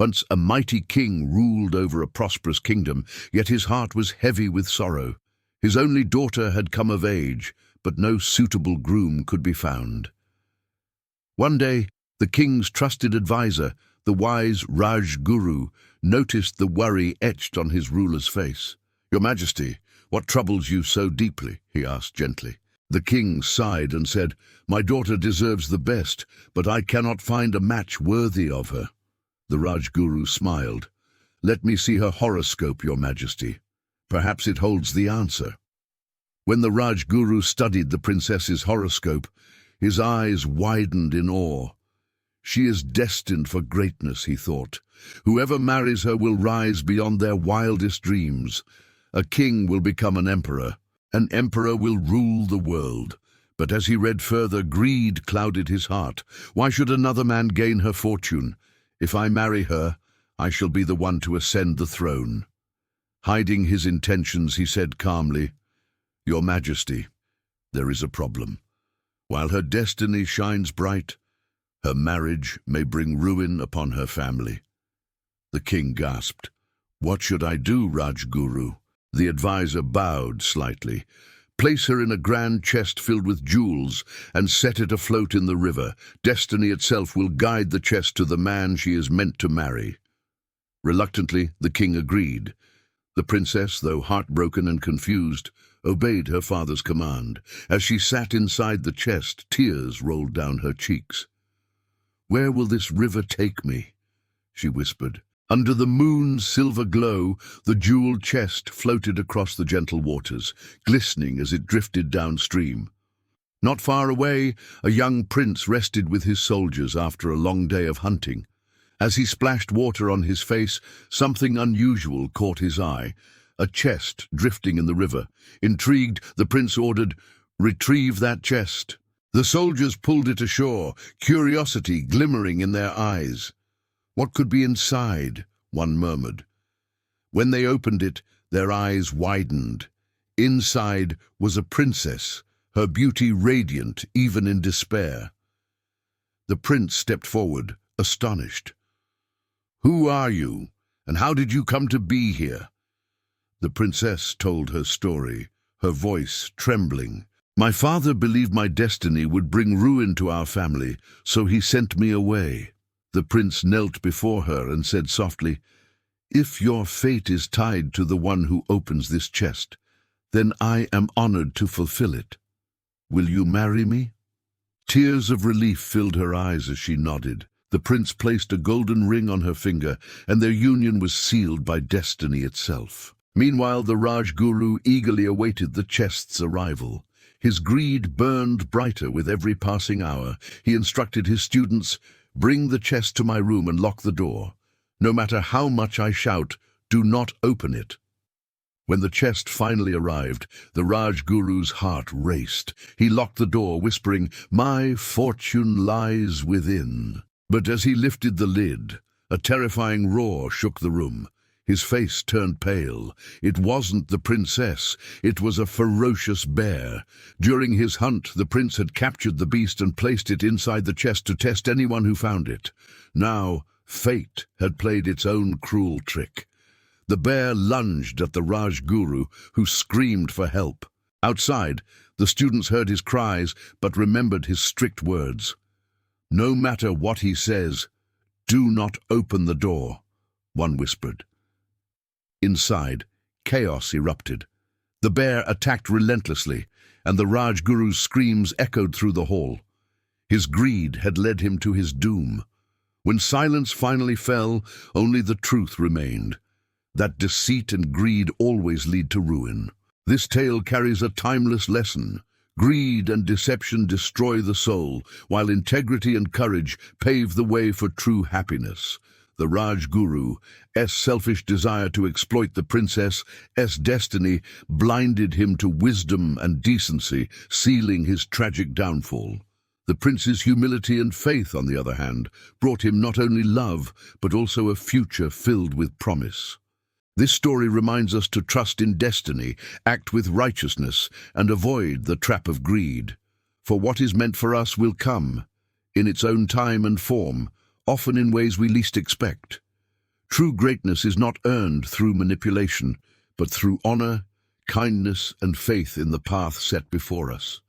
Once a mighty king ruled over a prosperous kingdom, yet his heart was heavy with sorrow. His only daughter had come of age, but no suitable groom could be found. One day, the king's trusted advisor, the wise Rajguru, noticed the worry etched on his ruler's face. "Your Majesty, what troubles you so deeply?" he asked gently. The king sighed and said, "My daughter deserves the best, but I cannot find a match worthy of her." The Rajguru smiled. "Let me see her horoscope, Your Majesty. Perhaps it holds the answer." When the Rajguru studied the princess's horoscope, his eyes widened in awe. "She is destined for greatness," he thought. "Whoever marries her will rise beyond their wildest dreams. A king will become an emperor. An emperor will rule the world." But as he read further, greed clouded his heart. "Why should another man gain her fortune? If I marry her, I shall be the one to ascend the throne." Hiding his intentions, he said calmly, "Your Majesty, there is a problem. While her destiny shines bright, her marriage may bring ruin upon her family." The king gasped. "What should I do, Rajguru?" The advisor bowed slightly. "Place her in a grand chest filled with jewels and set it afloat in the river. Destiny itself will guide the chest to the man she is meant to marry." Reluctantly, the king agreed. The princess, though heartbroken and confused, obeyed her father's command. As she sat inside the chest, tears rolled down her cheeks. "Where will this river take me?" she whispered. Under the moon's silver glow, the jeweled chest floated across the gentle waters, glistening as it drifted downstream. Not far away, a young prince rested with his soldiers after a long day of hunting. As he splashed water on his face, something unusual caught his eye. A chest drifting in the river. Intrigued, the prince ordered, "Retrieve that chest." The soldiers pulled it ashore, curiosity glimmering in their eyes. "What could be inside?" one murmured. When they opened it, their eyes widened. Inside was a princess, her beauty radiant even in despair. The prince stepped forward, astonished. "Who are you, and how did you come to be here?" The princess told her story, her voice trembling. "My father believed my destiny would bring ruin to our family, so he sent me away." The prince knelt before her and said softly, "If your fate is tied to the one who opens this chest, then I am honored to fulfill it. Will you marry me?" Tears of relief filled her eyes as she nodded. The prince placed a golden ring on her finger, and their union was sealed by destiny itself. Meanwhile, the Rajguru eagerly awaited the chest's arrival. His greed burned brighter with every passing hour. He instructed his students, "Bring the chest to my room and lock the door. No matter how much I shout, do not open it." When the chest finally arrived, the Rajguru's heart raced. He locked the door, whispering, "My fortune lies within." But as he lifted the lid, a terrifying roar shook the room. His face turned pale. It wasn't the princess, it was a ferocious bear. During his hunt, the prince had captured the beast and placed it inside the chest to test anyone who found it. Now, fate had played its own cruel trick. The bear lunged at the Rajguru, who screamed for help. Outside, the students heard his cries, but remembered his strict words. "No matter what he says, do not open the door," one whispered. Inside, chaos erupted. The bear attacked relentlessly, and the Rajguru's screams echoed through the hall. His greed had led him to his doom. When silence finally fell, only the truth remained. That deceit and greed always lead to ruin. This tale carries a timeless lesson. Greed and deception destroy the soul, while integrity and courage pave the way for true happiness. The Rajguru's selfish desire to exploit the princess's destiny blinded him to wisdom and decency, sealing his tragic downfall. The prince's humility and faith, on the other hand, brought him not only love, but also a future filled with promise. This story reminds us to trust in destiny, act with righteousness, and avoid the trap of greed. For what is meant for us will come, in its own time and form, often in ways we least expect. True greatness is not earned through manipulation, but through honor, kindness, and faith in the path set before us.